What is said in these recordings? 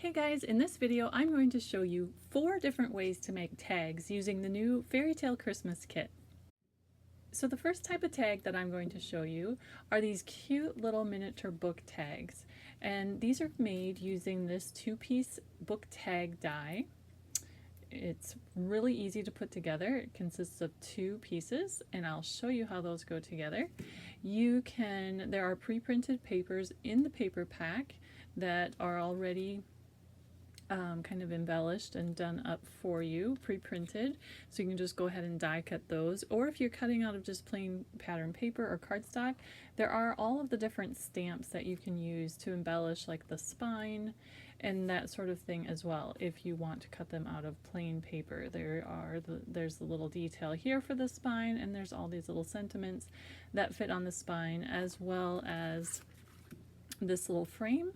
Hey guys, in this video I'm going to show you 4 different ways to make tags using the new Fairy Tale Christmas kit. So the first type of tag that I'm going to show you are these cute little miniature book tags, and these are made using this 2-piece book tag die. It's really easy to put together. It consists of 2 pieces, and I'll show you how those go together. There are pre-printed papers in the paper pack that are already kind of embellished and done up for you, pre-printed, so you can just go ahead and die cut those. Or if you're cutting out of just plain pattern paper or cardstock, there are all of the different stamps that you can use to embellish, like the spine and that sort of thing as well, if you want to cut them out of plain paper. There's the little detail here for the spine, and there's all these little sentiments that fit on the spine, as well as this little frame,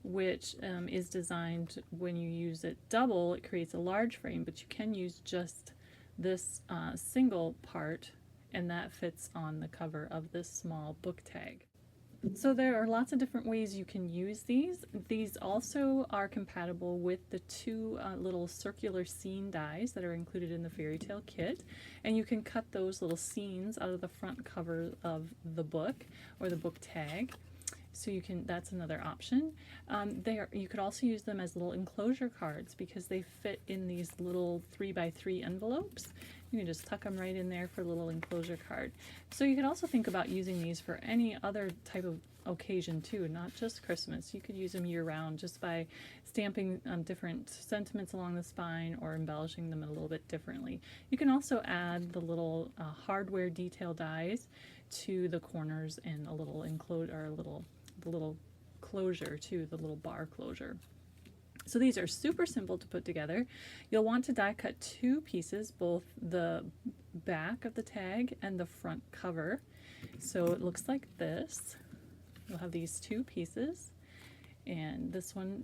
which is designed, when you use it double, it creates a large frame, but you can use just this single part, and that fits on the cover of this small book tag. So there are lots of different ways you can use these. These also are compatible with the 2 little circular scene dies that are included in the Fairy Tale kit, and you can cut those little scenes out of the front cover of the book or the book tag. So that's another option. You could also use them as little enclosure cards because they fit in these little 3x3 envelopes. You can just tuck them right in there for a little enclosure card. So you could also think about using these for any other type of occasion too, not just Christmas. You could use them year-round just by stamping different sentiments along the spine or embellishing them a little bit differently. You can also add the little hardware detail dies to the corners and a little the little closure too, the little bar closure. So these are super simple to put together. You'll want to die cut 2 pieces, both the back of the tag and the front cover. So it looks like this. You'll have these 2 pieces, and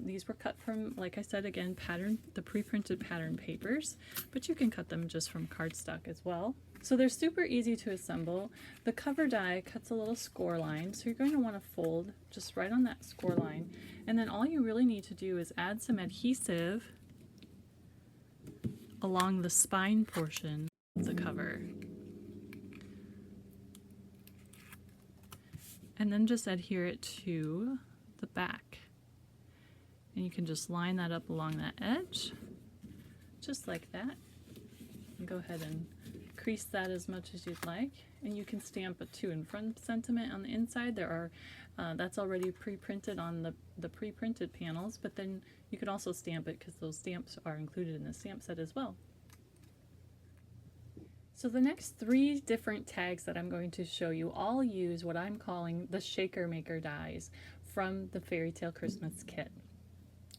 these were cut from, like I said again, the pre-printed pattern papers, but you can cut them just from cardstock as well. So they're super easy to assemble. The cover die cuts a little score line, so you're going to want to fold just right on that score line, and then all you really need to do is add some adhesive along the spine portion of the cover, and then just adhere it to the back, and you can just line that up along that edge just like that, and go ahead and crease that as much as you'd like, and you can stamp a to and from sentiment on the inside. That's already pre-printed on the pre-printed panels, but then you can also stamp it because those stamps are included in the stamp set as well. So the next 3 different tags that I'm going to show you all use what I'm calling the Shaker Maker dies from the Fairy Tale Christmas kit.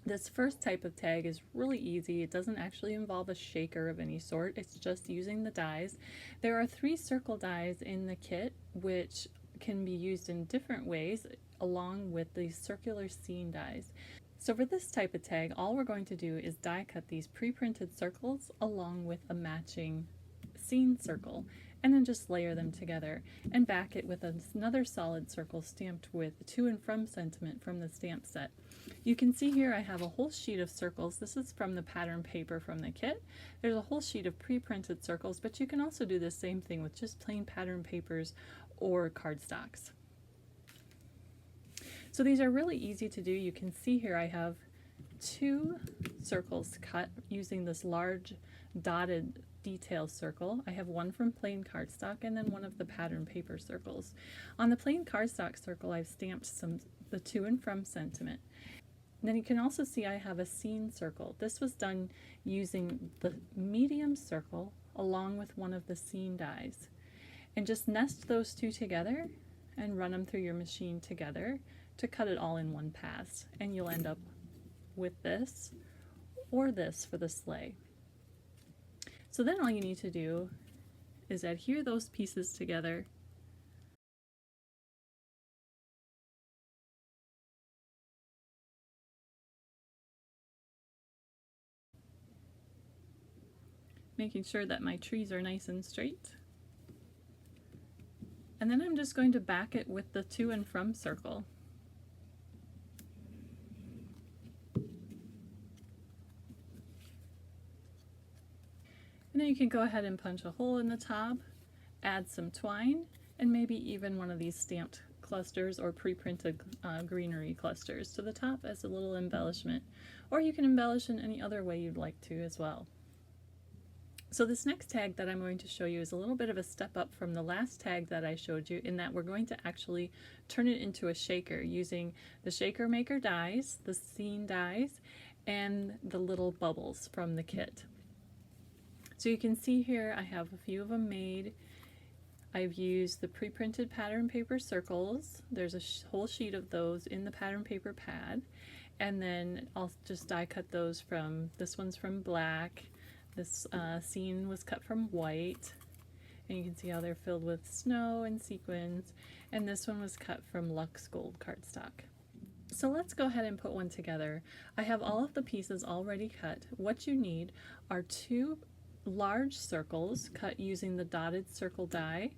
This first type of tag is really easy. It doesn't actually involve a shaker of any sort. It's just using the dies. There are 3 circle dies in the kit, which can be used in different ways along with the circular scene dies. So for this type of tag, all we're going to do is die cut these pre-printed circles along with a matching scene circle, and then just layer them together and back it with another solid circle stamped with to and from sentiment from the stamp set. You can see here I have a whole sheet of circles. This is from the pattern paper from the kit. There's a whole sheet of pre-printed circles, but you can also do the same thing with just plain pattern papers or cardstocks. So these are really easy to do. You can see here I have 2 circles cut using this large dotted detail circle. I have one from plain cardstock and then one of the pattern paper circles. On the plain cardstock circle, I've stamped the to and from sentiment. And then you can also see I have a scene circle. This was done using the medium circle along with one of the scene dies. And just nest those 2 together and run them through your machine together to cut it all in one pass. And you'll end up with this or this for the sleigh. So then all you need to do is adhere those pieces together, making sure that my trees are nice and straight. And then I'm just going to back it with the to and from circle. And then you can go ahead and punch a hole in the top, add some twine, and maybe even one of these stamped clusters or pre-printed greenery clusters to the top as a little embellishment. Or you can embellish in any other way you'd like to as well. So this next tag that I'm going to show you is a little bit of a step up from the last tag that I showed you, in that we're going to actually turn it into a shaker using the Shaker Maker dies, the scene dies, and the little bubbles from the kit. So you can see here I have a few of them made. I've used the pre-printed pattern paper circles. There's a whole sheet of those in the pattern paper pad, and then I'll just die cut those from, this one's from black, this scene was cut from white, and you can see how they're filled with snow and sequins, and this one was cut from Luxe Gold cardstock. So let's go ahead and put one together. I have all of the pieces already cut. What you need are 2 large circles cut using the dotted circle die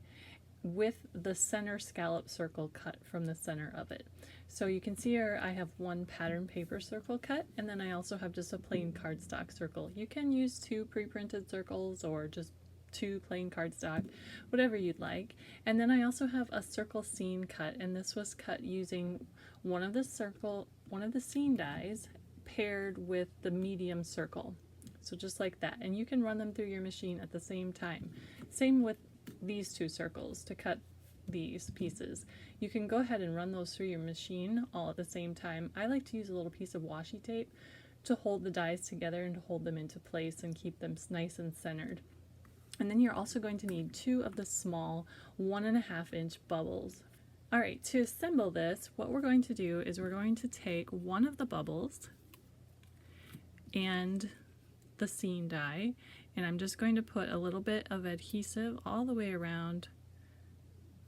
with the center scallop circle cut from the center of it. So you can see here I have 1 pattern paper circle cut, and then I also have just a plain cardstock circle. You can use 2 pre-printed circles or just 2 plain cardstock, whatever you'd like. And then I also have a circle scene cut, and this was cut using one of the scene dies paired with the medium circle. So just like that, and you can run them through your machine at the same time. Same with these 2 circles to cut these pieces. You can go ahead and run those through your machine all at the same time. I like to use a little piece of washi tape to hold the dies together and to hold them into place and keep them nice and centered. And then you're also going to need 2 of the small 1.5 inch bubbles. Alright, to assemble this, what we're going to do is we're going to take one of the bubbles and the scene die, and I'm just going to put a little bit of adhesive all the way around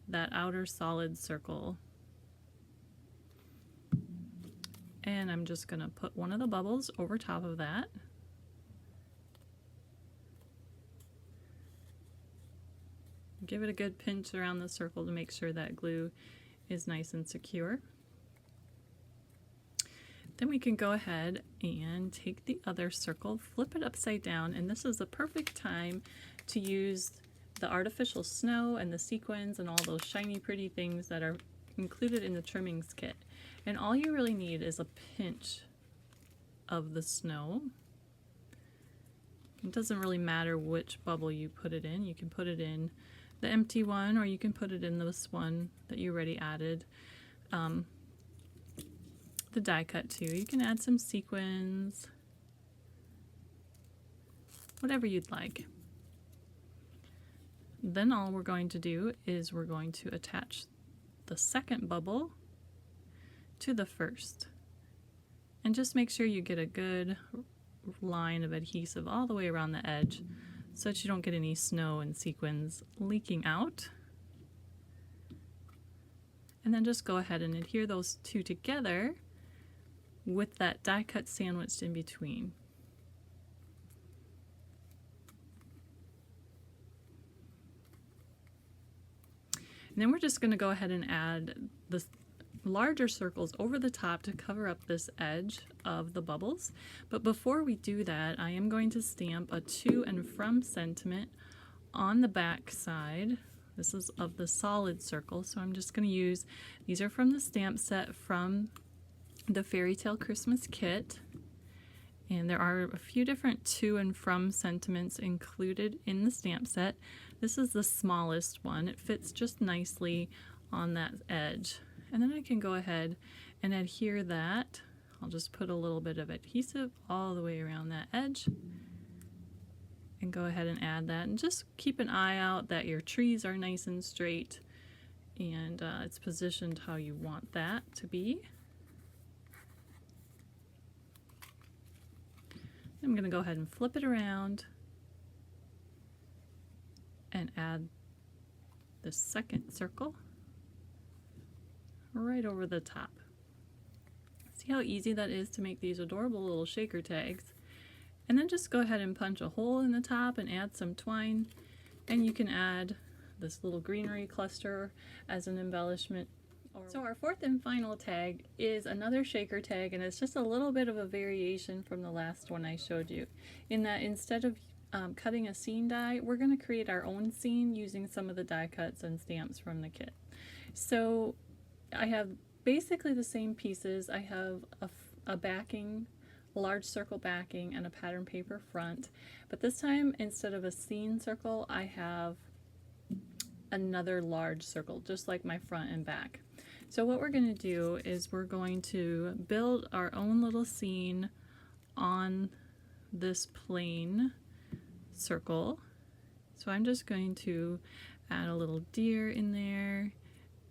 that outer solid circle, and I'm just going to put one of the bubbles over top of that, give it a good pinch around the circle to make sure that glue is nice and secure. Then we can go ahead and take the other circle, flip it upside down, and this is the perfect time to use the artificial snow and the sequins and all those shiny pretty things that are included in the trimmings kit. And all you really need is a pinch of the snow. It doesn't really matter which bubble you put it in. You can put it in the empty one, or you can put it in this one that you already added the die cut to. You can add some sequins, whatever you'd like. Then all we're going to do is we're going to attach the second bubble to the first, and just make sure you get a good line of adhesive all the way around the edge so that you don't get any snow and sequins leaking out. And then just go ahead and adhere those 2 together with that die cut sandwiched in between. And then we're just going to go ahead and add the larger circles over the top to cover up this edge of the bubbles. But before we do that, I am going to stamp a to and from sentiment on the back side. This is of the solid circle, so I'm just going to use, these are from the stamp set from the Fairy Tale Christmas kit, and there are a few different to and from sentiments included in the stamp set. This is the smallest one. It fits just nicely on that edge, and then I can go ahead and adhere that. I'll just put a little bit of adhesive all the way around that edge and go ahead and add that, and just keep an eye out that your trees are nice and straight and it's positioned how you want that to be. I'm going to go ahead and flip it around and add the second circle right over the top. See how easy that is to make these adorable little shaker tags? And then just go ahead and punch a hole in the top and add some twine, and you can add this little greenery cluster as an embellishment. So our fourth and final tag is another shaker tag, and it's just a little bit of a variation from the last one I showed you, in that instead of cutting a scene die, we're going to create our own scene using some of the die cuts and stamps from the kit. So I have basically the same pieces. I have a backing, a large circle backing, and a pattern paper front. But this time, instead of a scene circle, I have another large circle, just like my front and back. So what we're going to do is we're going to build our own little scene on this plain circle. So I'm just going to add a little deer in there,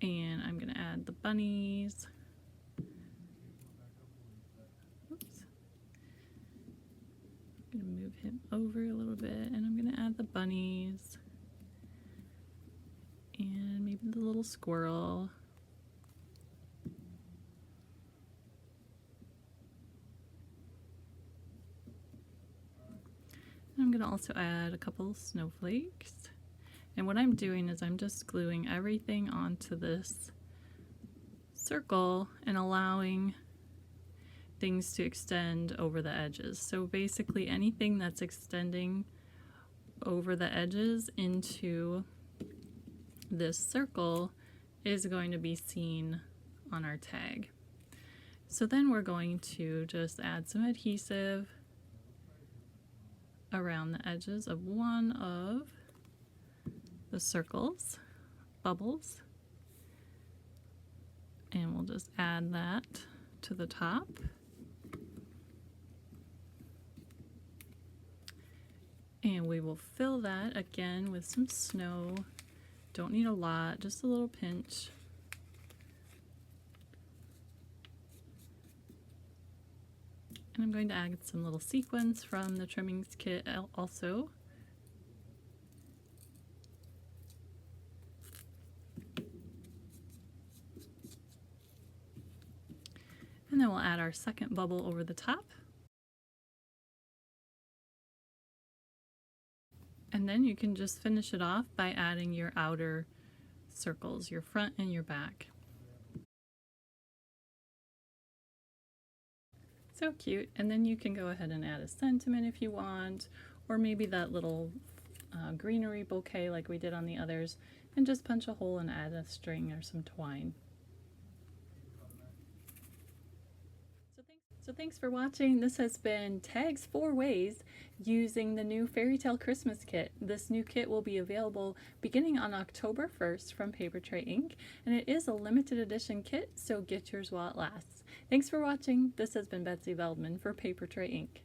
and I'm going to add the bunnies. Oops. I'm going to move him over a little bit, and I'm going to add the bunnies and maybe the little squirrel. I'm going to also add a couple snowflakes. And what I'm doing is I'm just gluing everything onto this circle and allowing things to extend over the edges. So basically anything that's extending over the edges into this circle is going to be seen on our tag. So then we're going to just add some adhesive around the edges of one of the circles, bubbles, and we'll just add that to the top. And we will fill that again with some snow. Don't need a lot, just a little pinch. And I'm going to add some little sequins from the trimmings kit also. And then we'll add our second bubble over the top. And then you can just finish it off by adding your outer circles, your front and your back. So cute. And then you can go ahead and add a sentiment if you want, or maybe that little greenery bouquet like we did on the others, and just punch a hole and add a string or some twine. So thanks for watching. This has been Tags 4 Ways using the new Fairy Tale Christmas Kit. This new kit will be available beginning on October 1st from Paper Tray Inc. And it is a limited edition kit, so get yours while it lasts. Thanks for watching. This has been Betsy Veldman for Paper Tray Inc.